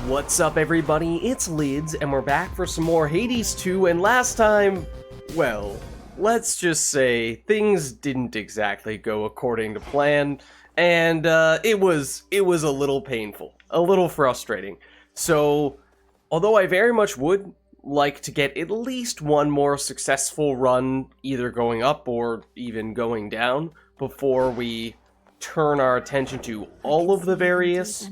What's up, everybody? It's Lids, and we're back for some more Hades 2, and last time, well, let's just say things didn't exactly go according to plan, and it was a little painful, a little frustrating. So, although I very much would like to get at least one more successful run, either going up or even going down, before we turn our attention to all of the various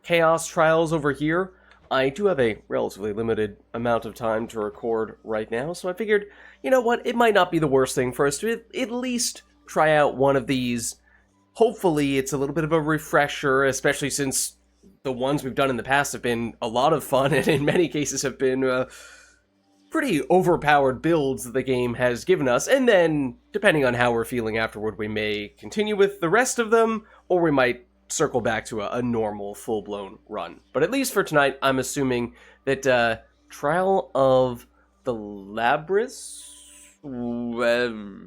Chaos Trials over here, I do have a relatively limited amount of time to record right now, so I figured, you know what, it might not be the worst thing for us to at least try out one of these. Hopefully it's a little bit of a refresher, especially since the ones we've done in the past have been a lot of fun, and in many cases have been pretty overpowered builds that the game has given us, and then, depending on how we're feeling afterward, we may continue with the rest of them, or we might circle back to a normal, full-blown run. But at least for tonight, I'm assuming that Trial of the Labrys,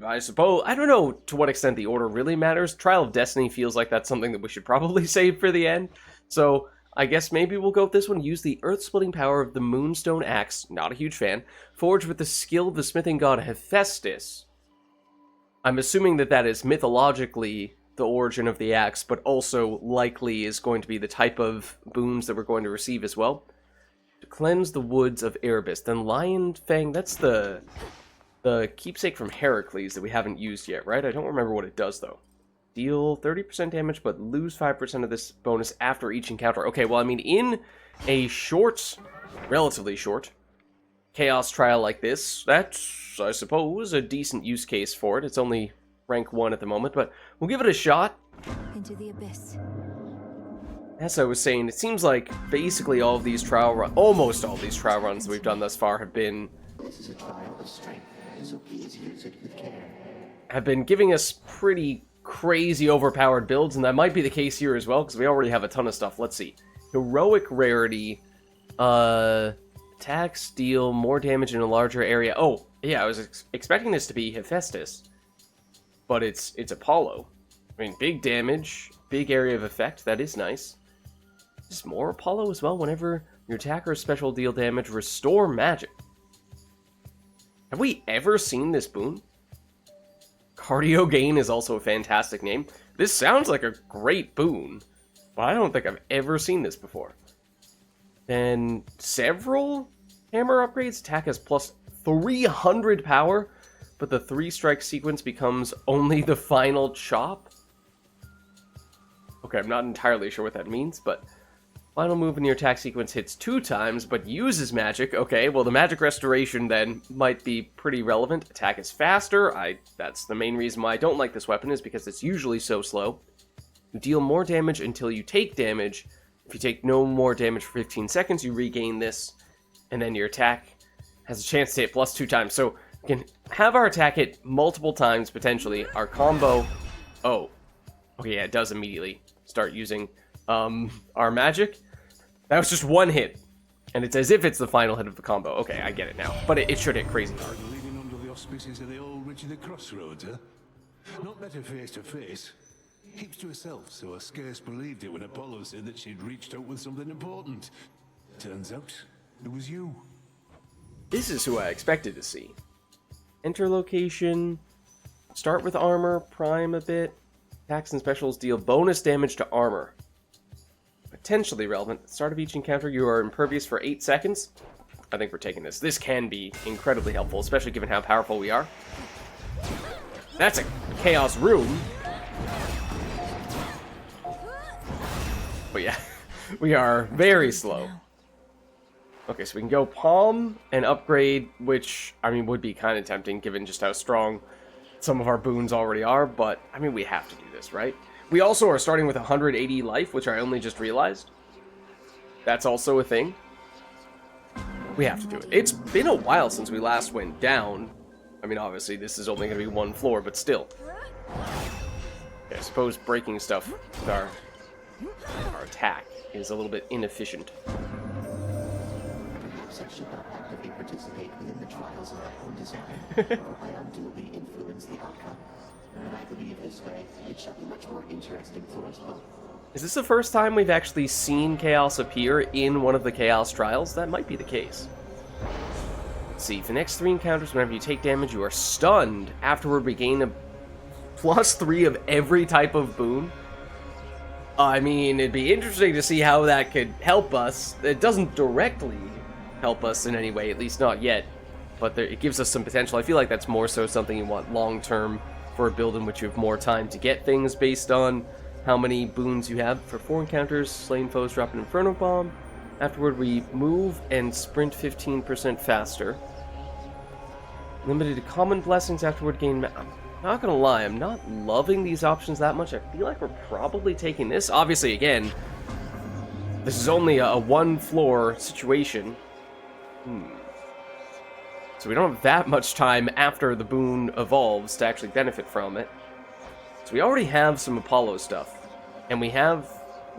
I suppose, I don't know to what extent the order really matters. Trial of Destiny feels like that's something that we should probably save for the end, so I guess maybe we'll go with this one. Use the earth-splitting power of the Moonstone Axe, not a huge fan, forged with the skill of the smithing god Hephaestus. I'm assuming that that is mythologically the origin of the axe, but also likely is going to be the type of boons that we're going to receive as well. To cleanse the woods of Erebus. Then Lion Fang, that's the keepsake from Heracles that we haven't used yet, right? I don't remember what it does, though. Deal 30% damage, but lose 5% of this bonus after each encounter. Okay, well, I mean, in a short, relatively short, Chaos Trial like this, that's, I suppose, a decent use case for it. It's only rank 1 at the moment, but we'll give it a shot. Into the abyss. As I was saying, it seems like basically all of these trial runs, almost all these trial runs that we've done thus far have been giving us pretty crazy overpowered builds, and that might be the case here as well, because we already have a ton of stuff. Let's see. Heroic rarity, attacks deal more damage in a larger area. Oh, yeah, I was expecting this to be Hephaestus, but it's Apollo. I mean, big damage, big area of effect, that is nice. Is more Apollo as well? Whenever your attacker special deal damage, restore magic. Have we ever seen this boon? Cardio gain is also a fantastic name. This sounds like a great boon, but I don't think I've ever seen this before. Then several hammer upgrades. Attack has plus 300 power, but the 3-strike sequence becomes only the final chop. Okay, I'm not entirely sure what that means, but final move in your attack sequence hits 2 times, but uses magic. Okay, well, the magic restoration then might be pretty relevant. Attack is faster. That's the main reason why I don't like this weapon, is because it's usually so slow. You deal more damage until you take damage. If you take no more damage for 15 seconds, you regain this, and then your attack has a chance to hit plus 2 times. So we can have our attack hit multiple times, potentially. Our combo... Oh. Okay, yeah, it does immediately start using our magic. That was just one hit, and it's as if it's the final hit of the combo. Okay, I get it now, but it should hit crazy hard. Leading under the auspices of the old witch of the crossroads, huh? Not met her face to face. Keeps to herself, so I scarce believed it when Apollo said that she'd reached out with something important. Turns out, it was you. This is who I expected to see. Enter location. Start with armor, prime a bit. Attacks and specials deal bonus damage to armor. Potentially relevant. At the start of each encounter, you are impervious for 8 seconds. I think we're taking this. This can be incredibly helpful, especially given how powerful we are. That's a chaos room. But yeah, we are very slow. Okay, so we can go palm and upgrade, which, I mean, would be kind of tempting given just how strong some of our boons already are, but, I mean, we have to do this, right? We also are starting with 180 life, which I only just realized. That's also a thing. We have to do it. It's been a while since we last went down. I mean, obviously, this is only going to be 1 floor, but still. Okay, I suppose breaking stuff with our attack is a little bit inefficient. I should not actively participate within the trials of my own design, or I unduly influence the outcome. And I believe this way, it shall be much more interesting for us both. Is this the first time we've actually seen Chaos appear in one of the Chaos Trials? That might be the case. Let's see, for the next 3 encounters, whenever you take damage, you are stunned. Afterward, we gain a +3 of every type of boon. I mean, it'd be interesting to see how that could help us. It doesn't directly help us in any way, at least not yet. But it gives us some potential. I feel like that's more so something you want long-term for a build in which you have more time to get things based on how many boons you have. For 4 encounters, slain foes drop an Inferno Bomb. Afterward, we move and sprint 15% faster. Limited to common blessings. Afterward, gain... I'm not gonna lie, I'm not loving these options that much. I feel like we're probably taking this. Obviously, again, this is only a one-floor situation. So we don't have that much time after the boon evolves to actually benefit from it. So we already have some Apollo stuff. And we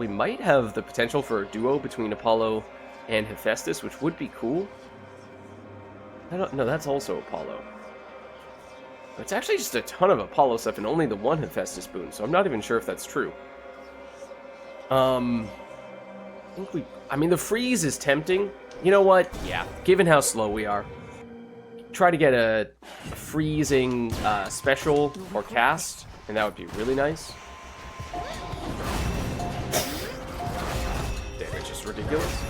might have the potential for a duo between Apollo and Hephaestus, which would be cool. No, that's also Apollo. It's actually just a ton of Apollo stuff and only the one Hephaestus boon, so I'm not even sure if that's true. I mean, the freeze is tempting. You know what? Yeah, given how slow we are. Try to get a freezing special or cast, and that would be really nice. Damage is ridiculous.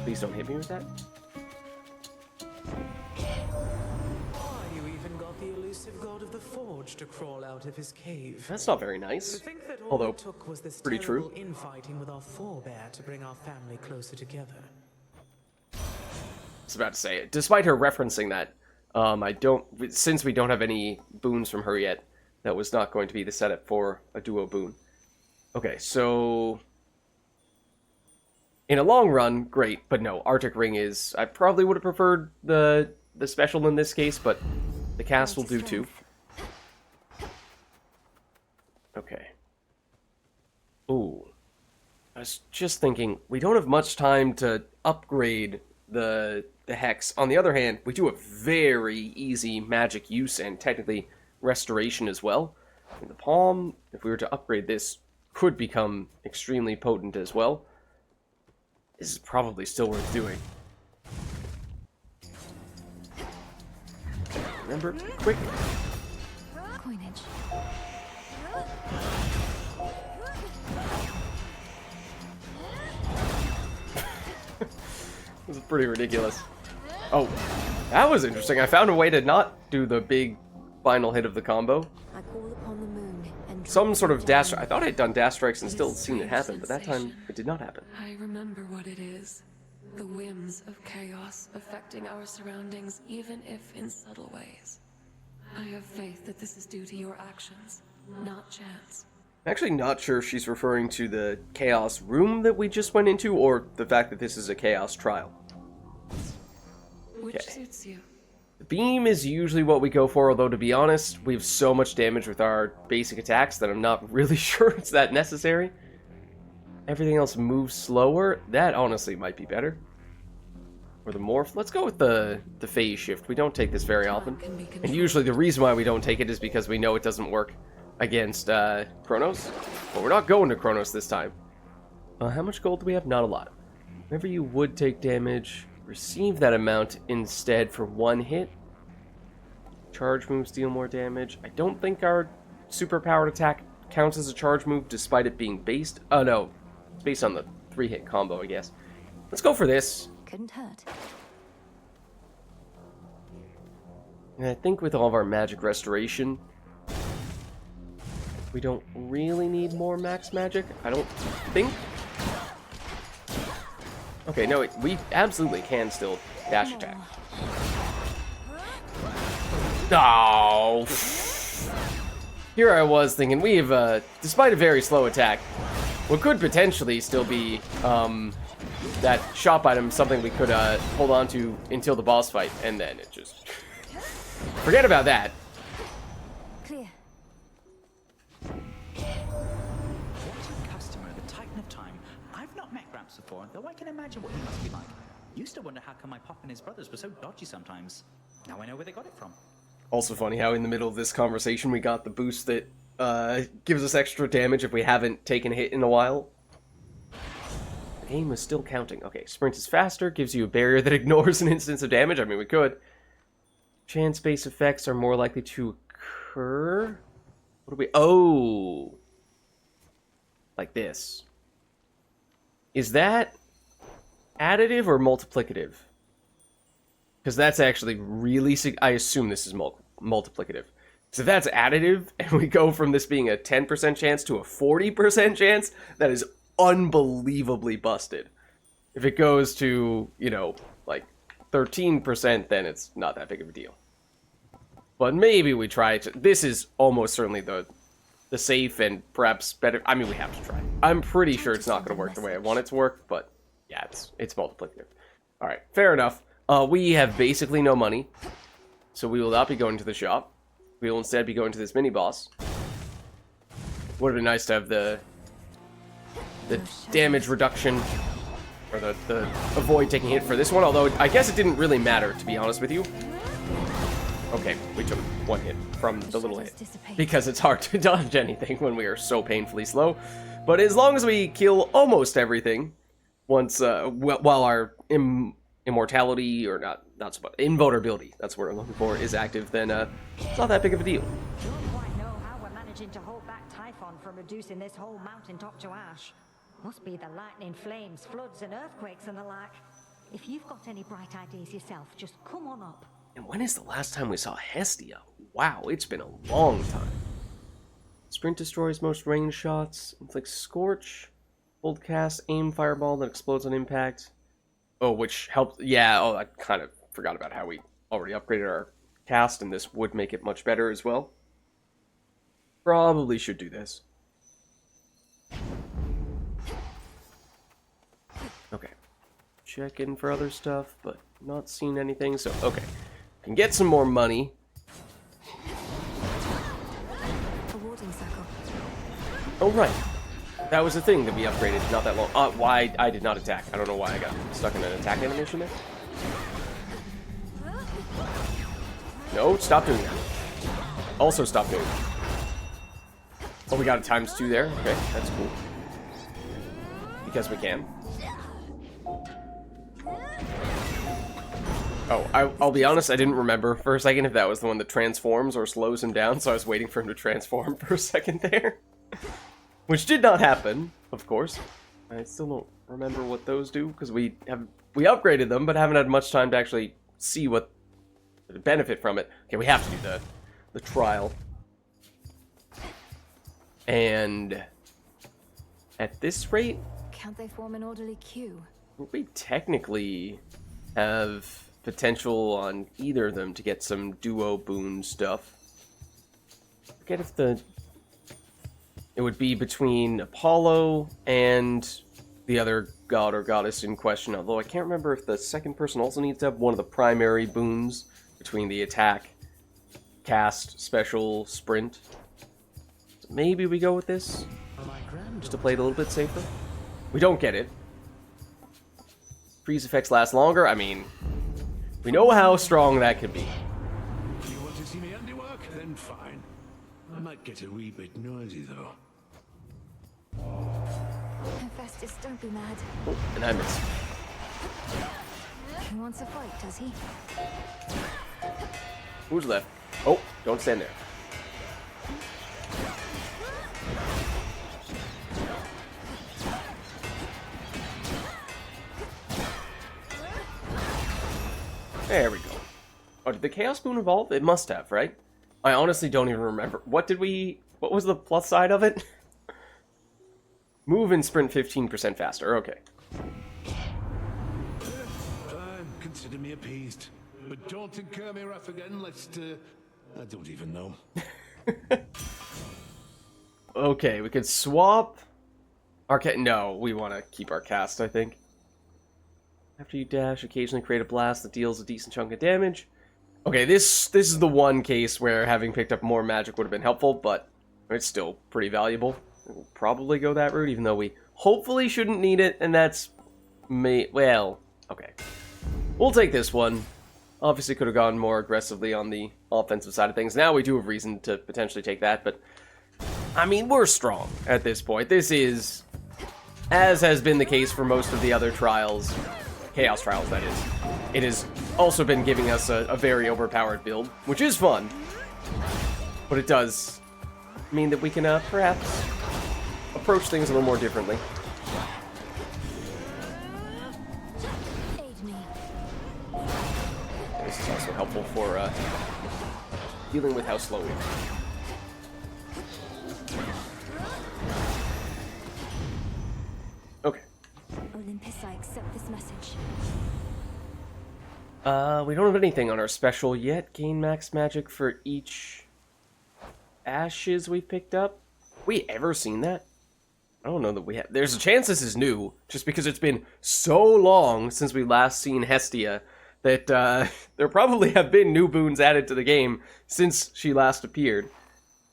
Please don't hit me with that. God of the Forge to crawl out of his cave. That's not very nice. I think that all Although, it took was this pretty true. terrible infighting with our forebear to bring our family closer together. I was about to say it. Despite her referencing that, since we don't have any boons from her yet, that was not going to be the setup for a duo boon. Okay, so in a long run, great, but no, Arctic Ring is... I probably would have preferred the special in this case, but the cast will do too. Okay. Ooh. I was just thinking, we don't have much time to upgrade the Hex. On the other hand, we do have very easy magic use and technically restoration as well. And the Palm, if we were to upgrade this, could become extremely potent as well. This is probably still worth doing. Remember, quick. Coinage. This is pretty ridiculous. Oh, that was interesting. I found a way to not do the big final hit of the combo. I call upon the moon and Some sort of dash... I thought I had done dash strikes and still seen it happen, but that time it did not happen. I remember what it is. The whims of chaos affecting our surroundings, even if in subtle ways. I have faith that this is due to your actions, not chance. I'm actually not sure if she's referring to the Chaos room that we just went into, or the fact that this is a Chaos trial. Which Okay. suits you. The beam is usually what we go for, although to be honest, we have so much damage with our basic attacks that I'm not really sure it's that necessary. Everything else moves slower. That honestly might be better. Or the morph. Let's go with the phase shift. We don't take this very often. And usually the reason why we don't take it is because we know it doesn't work against Chronos. But we're not going to Chronos this time. How much gold do we have? Not a lot. Whenever you would take damage, receive that amount instead for one hit. Charge moves deal more damage. I don't think our superpowered attack counts as a charge move despite it being based... Oh no, it's based on the 3-hit combo, I guess. Let's go for this. couldn't hurt. And I think with all of our magic restoration, we don't really need more max magic. I don't think. Okay, no, we absolutely can still dash attack. Oh. Here I was thinking we have, despite a very slow attack, what could potentially still be that shop item, something we could hold on to until the boss fight, and then it just... Forget about that. Clear. Customer, the Titan of Time. I've not met Gramps before, though I can imagine what he must be like. Used to wonder how come my Pop and his brothers were so dodgy sometimes. Now I know where they got it from. Also funny how in the middle of this conversation we got the boost that gives us extra damage if we haven't taken a hit in a while. The game is still counting. Okay, sprint is faster, gives you a barrier that ignores an instance of damage. I mean, we could. Chance-based effects are more likely to occur. What do we... Oh! Like this. Is that additive or multiplicative? Because that's actually really... I assume this is multiplicative. So if that's additive, and we go from this being a 10% chance to a 40% chance, that is unbelievably busted. If it goes to, you know, like 13%, then it's not that big of a deal. But maybe we try to... This is almost certainly the safe and perhaps better... I mean, we have to try. I'm pretty sure it's not going to work the way I want it to work, but yeah, it's multiplicative. Alright, fair enough. We have basically no money, so we will not be going to the shop. We will instead be going to this mini-boss. Would have been nice to have the damage reduction, or the avoid taking hit for this one, although I guess it didn't really matter, to be honest with you. Okay, we took one hit from the little hit, because it's hard to dodge anything when we are so painfully slow. But as long as we kill almost everything, once, while our immortality, or not so much, invulnerability, that's what I'm looking for, is active, then it's not that big of a deal. Don't quite know how we're managing to hold back Typhon from reducing this whole mountaintop to ash. Must be the lightning, flames, floods, and earthquakes and the like. If you've got any bright ideas yourself, just come on up. And when is the last time we saw Hestia? Wow, it's been a long time. Sprint destroys most range shots. Inflicts Scorch. Hold cast, aim fireball that explodes on impact. Oh, which helped. Yeah, oh, I kind of forgot about how we already upgraded our cast, and this would make it much better as well. Probably should do this. Okay. Check in for other stuff, but not seeing anything, so okay. Can get some more money. A warding circle. Oh, right. That was the thing that we upgraded not that long. Why I did not attack. I don't know why I got stuck in an attack animation there. No, stop doing that. Also stop doing that. Oh, we got a ×2 there. Okay, that's cool. Because we can. Oh, I'll be honest, I didn't remember for a second if that was the one that transforms or slows him down, so I was waiting for him to transform for a second there. Which did not happen, of course. I still don't remember what those do, because we upgraded them, but haven't had much time to actually see what the benefit from it. Okay, we have to do the trial. And at this rate, Can't they form an orderly queue? we technically have potential on either of them to get some duo boon stuff. Forget if it would be between Apollo and the other god or goddess in question, although I can't remember if the second person also needs to have one of the primary boons between the attack, cast, special, sprint. So maybe we go with this, just to play it a little bit safer. We don't get it. Freeze effects last longer. I mean, we know how strong that could be. You want to see me handiwork? Then fine. I might get a wee bit noisy, though. Hephaestus, don't be mad. Oh, and I missed. He wants a fight, does he? Who's left? Oh, don't stand there. There we go. Oh, did the Chaos Boon evolve? It must have, right? I honestly don't even remember. What was the plus side of it? Move and sprint 15% faster. Okay. Fine, consider me appeased. But don't incur me wrath again, lest, I don't even know. Okay, we could swap our No, we want to keep our cast, I think. After you dash, occasionally create a blast that deals a decent chunk of damage. Okay, this is the one case where having picked up more magic would have been helpful, but it's still pretty valuable. We'll probably go that route, even though we hopefully shouldn't need it, and that's... well, okay. We'll take this one. Obviously could have gone more aggressively on the offensive side of things. Now we do have reason to potentially take that, but I mean, we're strong at this point. This is, as has been the case for most of the other trials, Chaos Trials, that is. It has also been giving us a very overpowered build, which is fun. But it does mean that we can perhaps approach things a little more differently. Aid me. And this is also helpful for dealing with how slow we are. Okay. Olympus, I accept this message. We don't have anything on our special yet. Gain max magic for each ashes we picked up. We ever seen that? I don't know that we have. There's a chance this is new, just because it's been so long since we last seen Hestia that there probably have been new boons added to the game since she last appeared.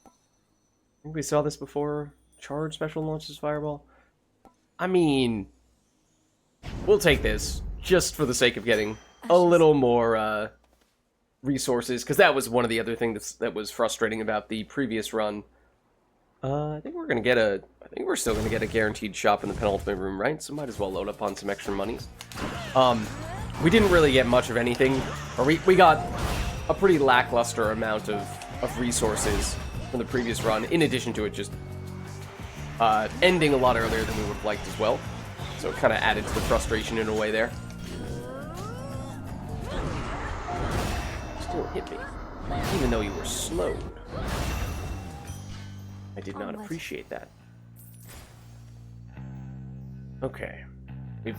I think we saw this before. Charge special launches Fireball. I mean, we'll take this just for the sake of getting a little more resources, because that was one of the other things that was frustrating about the previous run. I think we're still gonna get a guaranteed shop in the penultimate room, right? So might as well load up on some extra monies. We didn't really get much of anything, or we got a pretty lackluster amount of resources from the previous run, in addition to it just ending a lot earlier than we would have liked as well. So it kind of added to the frustration in a way there. Still hit me, even though you were slowed. I did not appreciate that. Okay. We've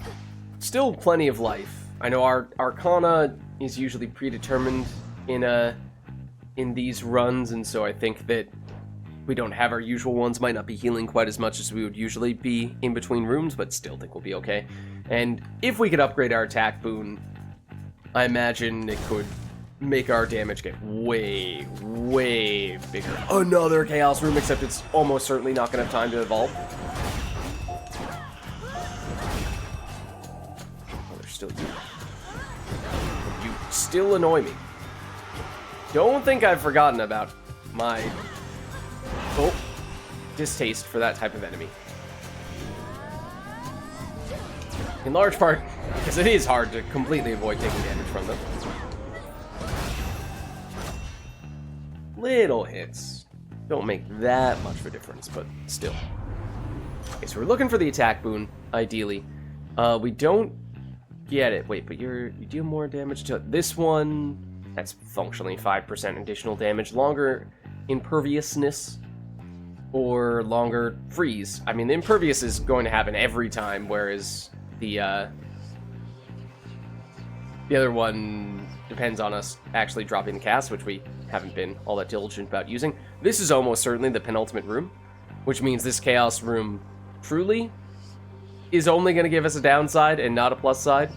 still plenty of life. I know our Arcana is usually predetermined in these runs, and so I think that we don't have our usual ones. Might not be healing quite as much as we would usually be in between rooms, but still think we'll be okay. And if we could upgrade our attack boon, I imagine it could make our damage get way, way bigger. Another Chaos Room, except it's almost certainly not going to have time to evolve. Oh, there's still you. You still annoy me. Don't think I've forgotten about my distaste for that type of enemy. In large part because it is hard to completely avoid taking damage from them. Little hits don't make that much of a difference, but still. Okay, so we're looking for the attack boon, ideally. We don't get it. Wait, but you deal more damage to this one. That's functionally 5% additional damage. Longer imperviousness or longer freeze. I mean, the impervious is going to happen every time, whereas the other one depends on us actually dropping the cast, which we haven't been all that diligent about using. This is almost certainly the penultimate room, which means this Chaos Room truly is only going to give us a downside and not a plus side.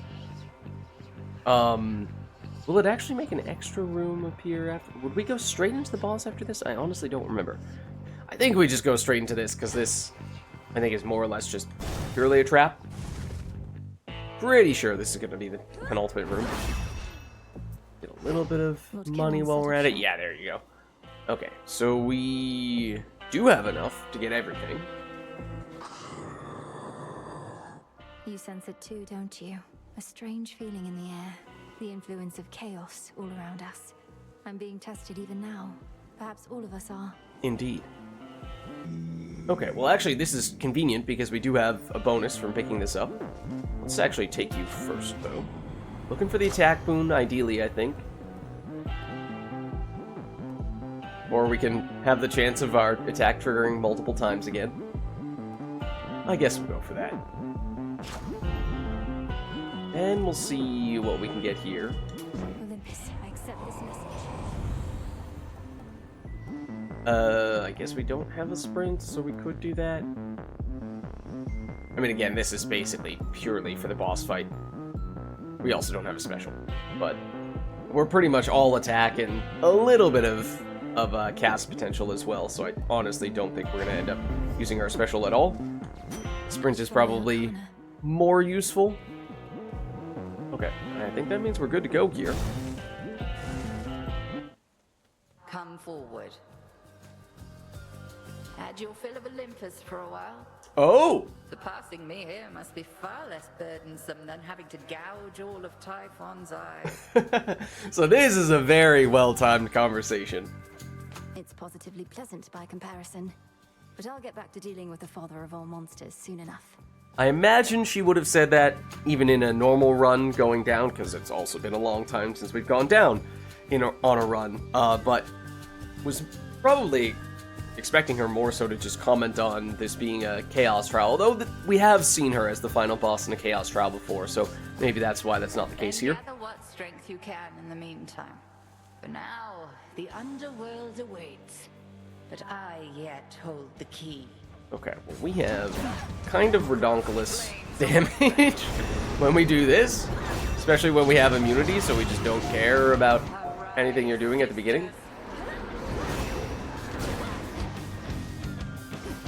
Will it actually make an extra room appear after? Would we go straight into the boss after this? I honestly don't remember. I think we just go straight into this, because this, I think, is more or less just purely a trap. Pretty sure this is going to be the penultimate room. Get a little bit of money while we're at it. Yeah, there you go. Okay, so we do have enough to get everything. You sense it too, don't you? A strange feeling in the air. The influence of chaos all around us. I'm being tested even now. Perhaps all of us are. Indeed. Okay, well actually this is convenient because we do have a bonus from picking this up. Let's actually take you first, though. Looking for the attack boon, ideally, I think. Or we can have the chance of our attack triggering multiple times again. I guess we'll go for that. And we'll see what we can get here. Olympus, I accept this message. I guess we don't have a sprint, so we could do that. I mean, again, this is basically purely for the boss fight. We also don't have a special, but we're pretty much all attack and a little bit of cast potential as well, so I honestly don't think we're going to end up using our special at all. Sprint is probably more useful. Okay, I think that means we're good to go here. Come forward. Had your fill of Olympus for a while. Oh! Surpassing me here must be far less burdensome than having to gouge all of Typhon's eyes. So this is a very well-timed conversation. It's positively pleasant by comparison. But I'll get back to dealing with the father of all monsters soon enough. I imagine she would have said that even in a normal run going down, because it's also been a long time since we've gone down on a run, but was probably expecting her more so to just comment on this being a Chaos Trial, although we have seen her as the final boss in a Chaos Trial before, so maybe that's why that's not the case here. Gather what strength you can in the meantime. For now, the underworld awaits, but I yet hold the key. Okay, well, we have kind of redonkulous damage when we do this, especially when we have immunity, so we just don't care about anything you're doing at the beginning.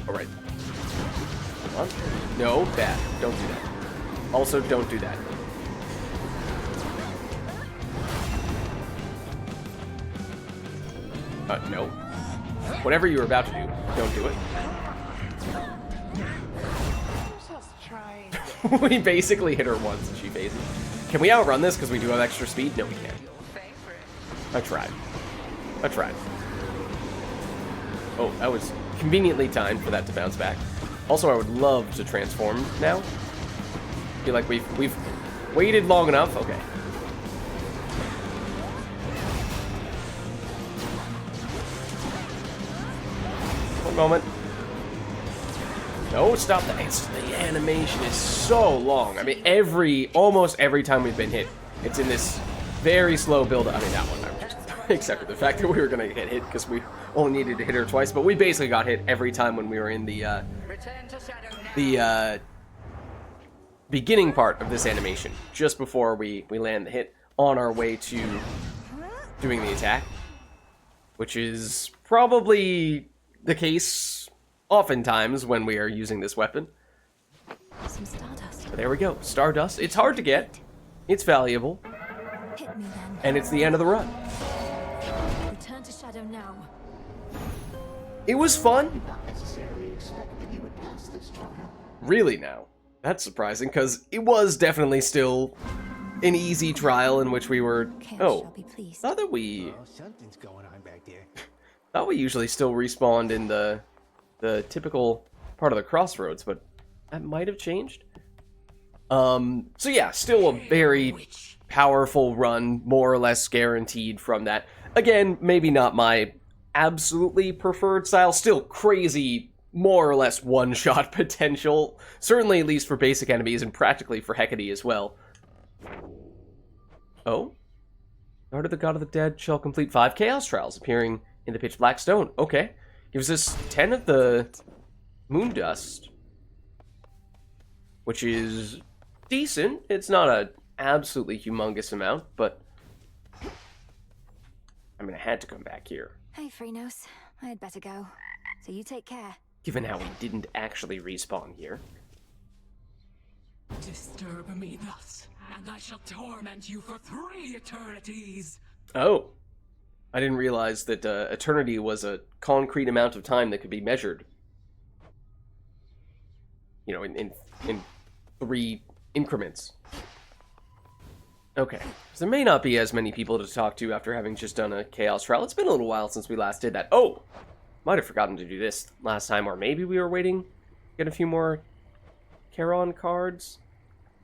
Alright. Come on. No, bad. Don't do that. Also, don't do that. No. Whatever you were about to do, don't do it. We basically hit her once and she phased. Can we outrun this because we do have extra speed? No, we can't. I tried. Oh, that was conveniently timed for that to bounce back. Also, I would love to transform now. Feel like we've waited long enough. Okay. One moment. No, stop that. The animation is so long. I mean, almost every time we've been hit, it's in this very slow build. I mean, that one, I just accepted the fact that we were going to get hit because we only needed to hit her twice, but we basically got hit every time when we were in the beginning part of this animation, just before we land the hit on our way to doing the attack, which is probably the case oftentimes when we are using this weapon. Some stardust. But there we go. Stardust. It's hard to get. It's valuable. Hit me then. And it's the end of the run. Return to shadow now. It was fun. Not necessarily expected you would pass this trial. Really now. That's surprising, because it was definitely still an easy trial in which we were... Shall be pleased. Thought that we... Oh, something's going on back there. Thought we usually still respawned in the typical part of the crossroads, but that might have changed. So yeah, still a very powerful run, more or less guaranteed from that. Again, maybe not my absolutely preferred style, still crazy, more or less one-shot potential, certainly at least for basic enemies and practically for Hecate as well. Oh? Guard of the God of the Dead shall complete 5 Chaos Trials, appearing in the Pitch Black Stone. Okay. Gives us 10 of the moon dust, which is decent. It's not an absolutely humongous amount, but I mean, I had to come back here. Hey, Freenos. I had better go. So you take care. Given how we didn't actually respawn here. Disturb me thus, and I shall torment you for 3 eternities. Oh. I didn't realize that eternity was a concrete amount of time that could be measured. You know, in 3 increments. Okay. So there may not be as many people to talk to after having just done a Chaos Trial. It's been a little while since we last did that. Oh! Might have forgotten to do this last time, or maybe we were waiting to get a few more Charon cards.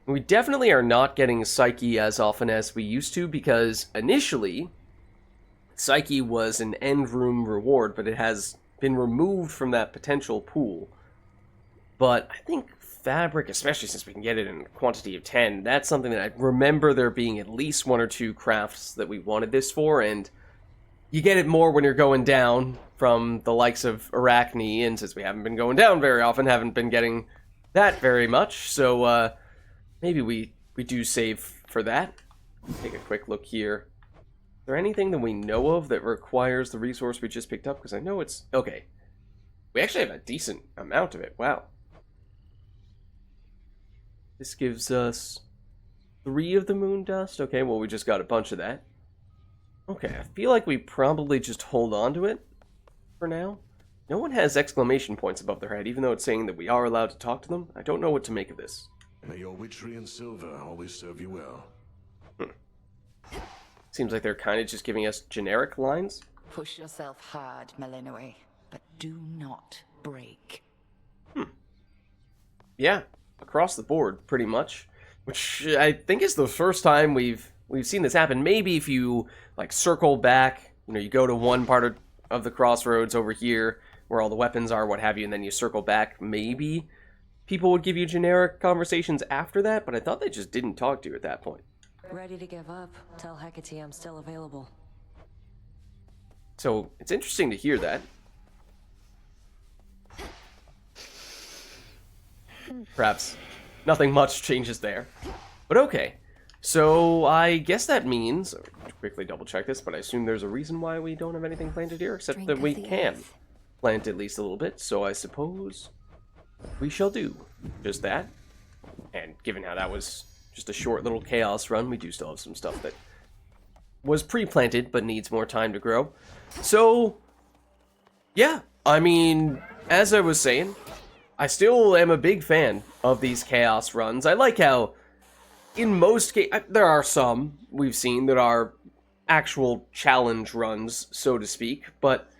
We definitely are not getting Psyche as often as we used to, because initially... Psyche was an end room reward, but it has been removed from that potential pool. But I think Fabric, especially since we can get it in a quantity of 10, that's something that I remember there being at least 1 or 2 crafts that we wanted this for, and you get it more when you're going down from the likes of Arachne, and since we haven't been going down very often, haven't been getting that very much, so maybe we do save for that. Take a quick look here. Is there anything that we know of that requires the resource we just picked up? Because I know it's... Okay. We actually have a decent amount of it. Wow. This gives us 3 of the moon dust. Okay, well, we just got a bunch of that. Okay, I feel like we probably just hold on to it for now. No one has exclamation points above their head, even though it's saying that we are allowed to talk to them. I don't know what to make of this. May your witchery and silver always serve you well. Seems like they're kind of just giving us generic lines. Push yourself hard, Malinois, but do not break. Yeah, across the board, pretty much. Which I think is the first time we've seen this happen. Maybe if you like circle back, you know, you go to one part of the crossroads over here where all the weapons are, what have you, and then you circle back, maybe people would give you generic conversations after that, but I thought they just didn't talk to you at that point. Ready to give up. Tell Hecate I'm still available. So it's interesting to hear that. Perhaps nothing much changes there. But okay. So I guess that means, quickly double check this, but I assume there's a reason why we don't have anything planted here, except that we can plant at least a little bit. So I suppose we shall do just that. And given how that was just a short little chaos run, we do still have some stuff that was pre-planted but needs more time to grow. So, yeah, I mean, as I was saying, I still am a big fan of these chaos runs. I like how, in most cases, there are some we've seen that are actual challenge runs, so to speak, but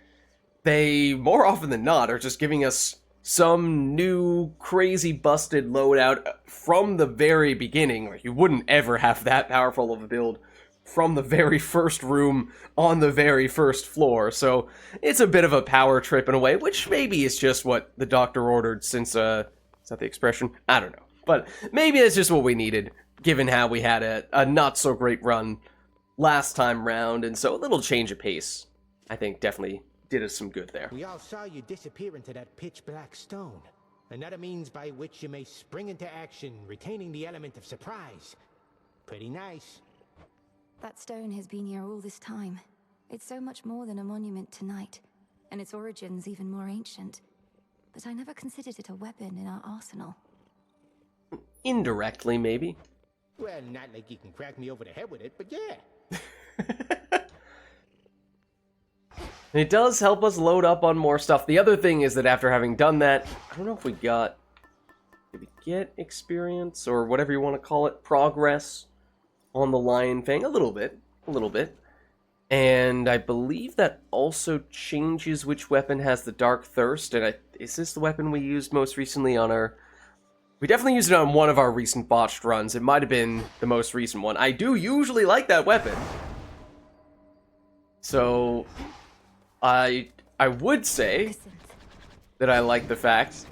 they, more often than not, are just giving us some new, crazy, busted loadout from the very beginning. Like, you wouldn't ever have that powerful of a build from the very first room on the very first floor, so it's a bit of a power trip in a way, which maybe is just what the doctor ordered since, is that the expression? I don't know. But maybe it's just what we needed, given how we had a not-so-great run last time round, and so a little change of pace, I think, definitely did us some good there. We all saw you disappear into that pitch-black stone. Another means by which you may spring into action, retaining the element of surprise. Pretty nice. That stone has been here all this time. It's so much more than a monument to night, and its origins even more ancient. But I never considered it a weapon in our arsenal. Indirectly, maybe. Well, not like you can crack me over the head with it, but yeah. It does help us load up on more stuff. The other thing is that after having done that, I don't know if we got... Did we get experience, or whatever you want to call it, progress on the Lion Fang? A little bit. And I believe that also changes which weapon has the Dark Thirst, and is this the weapon we used most recently on our... We definitely used it on one of our recent botched runs. It might have been the most recent one. I do usually like that weapon. So, I would say that I like the fact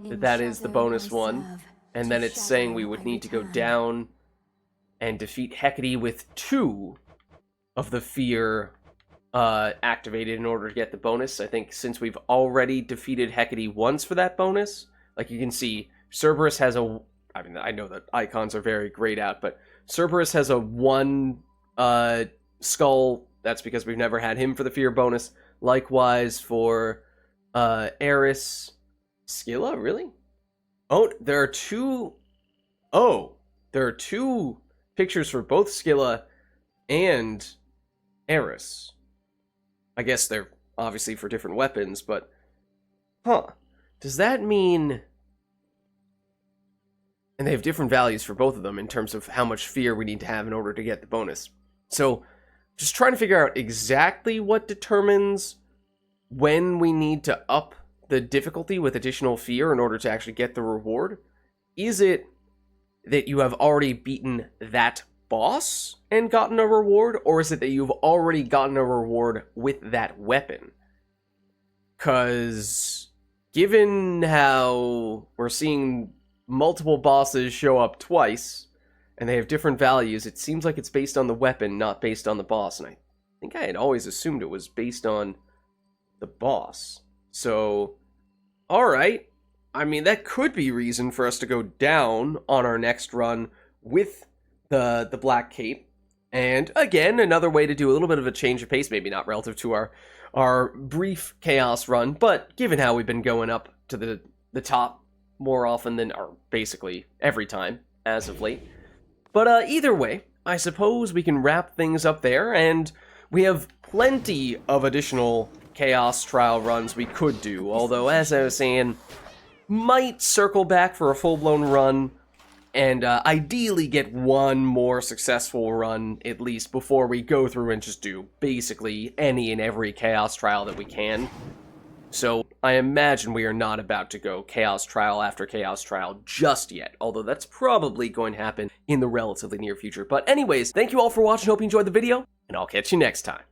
that that is the bonus one, and then it's saying we would need to go down and defeat Hecate with 2 of the fear activated in order to get the bonus. I think since we've already defeated Hecate once for that bonus, like you can see, Cerberus has a... I mean, I know that icons are very grayed out, but Cerberus has a 1 skull. That's because we've never had him for the fear bonus. Likewise for Eris... Scylla, really? Oh, there are 2... Oh, there are 2 pictures for both Scylla and Eris. I guess they're obviously for different weapons, but... Huh. Does that mean... And they have different values for both of them in terms of how much fear we need to have in order to get the bonus. So, just trying to figure out exactly what determines when we need to up the difficulty with additional fear in order to actually get the reward. Is it that you have already beaten that boss and gotten a reward, or is it that you've already gotten a reward with that weapon? Because given how we're seeing multiple bosses show up twice, and they have different values, it seems like it's based on the weapon, not based on the boss. And I think I had always assumed it was based on the boss. So, alright. I mean, that could be reason for us to go down on our next run with the Black Cape. And again, another way to do a little bit of a change of pace, maybe not relative to our brief Chaos run, but given how we've been going up to the top more often than, or basically every time as of late. But either way, I suppose we can wrap things up there, and we have plenty of additional Chaos Trial runs we could do, although, as I was saying, might circle back for a full-blown run, and ideally get one more successful run, at least, before we go through and just do basically any and every Chaos Trial that we can. So, I imagine we are not about to go Chaos Trial after Chaos Trial just yet, although that's probably going to happen in the relatively near future. But anyways, thank you all for watching, hope you enjoyed the video, and I'll catch you next time.